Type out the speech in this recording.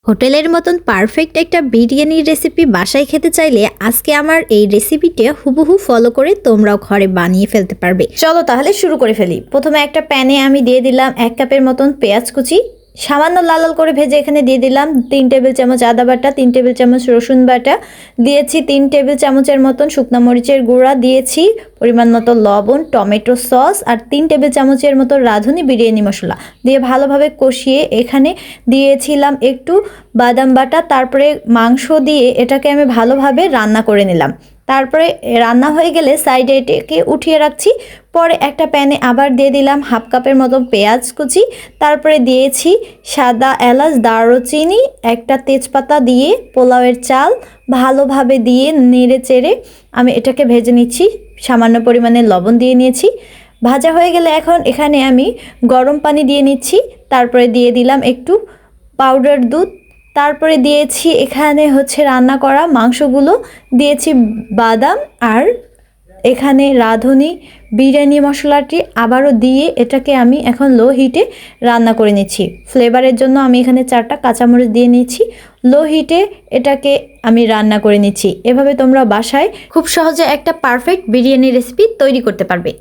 হোটেলের মতন পারফেক্ট একটা বিরিয়ানির রেসিপি বাসায় খেতে চাইলে আজকে আমার এই রেসিপিটা হুবহু ফলো করে তোমরাও ঘরে বানিয়ে ফেলতে পারবে। চলো তাহলে শুরু করে ফেলি। প্রথমে একটা প্যানে আমি দিয়ে দিলাম 1 কাপের মতন পেঁয়াজ কুচি, সামান্য লাল লাল করে ভেজে এখানে দিয়ে দিলাম 3 টেবিল চামচ আদা বাটা, 3 টেবিল চামচ রসুন বাটা, দিয়েছি 3 টেবিল চামচের মতন শুকনো মরিচের গুঁড়া, দিয়েছি পরিমাণ মতো লবণ, টমেটো সস আর 3 টেবিল চামচের মতো রাঁধুনি বিরিয়ানি মশলা দিয়ে ভালোভাবে কষিয়ে এখানে দিয়েছিলাম একটু বাদাম বাটা। তারপরে মাংস দিয়ে এটাকে আমি ভালোভাবে রান্না করে নিলাম। তারপরে রান্না হয়ে গেলে সাইডে এটাকে উঠিয়ে রাখছি। পরে একটা প্যানে আবার দিয়ে দিলাম 1/2 কাপের মতো পেঁয়াজ কুচি, তারপরে দিয়েছি সাদা এলাচ, দারুচিনি, একটা তেজপাতা দিয়ে পোলাওয়ের চাল ভালোভাবে দিয়ে নেড়ে চেড়ে আমি এটাকে ভেজে নিচ্ছি। সামান্য পরিমাণে লবণ দিয়ে নিয়েছি। ভাজা হয়ে গেলে এখন এখানে আমি গরম পানি দিয়ে নিচ্ছি। তারপরে দিয়ে দিলাম একটু পাউডার দুধ, তারপরে দিয়েছি এখানে রান্না করা মাংসগুলো, দিয়েছি বাদাম আর এখানে রাঁধুনি বিরিয়ানি মশলাটি আবারও দিয়ে এটাকে আমি এখন লো হিটে রান্না করে নিচ্ছি। ফ্লেভারের জন্য আমি এখানে 4টা কাঁচামরিচ দিয়ে নিচ্ছি। লো হিটে এটাকে আমি রান্না করে নিচ্ছি। এভাবে তোমরা বাসায় খুব সহজে একটা পারফেক্ট বিরিয়ানি রেসিপি তৈরি করতে পারবে।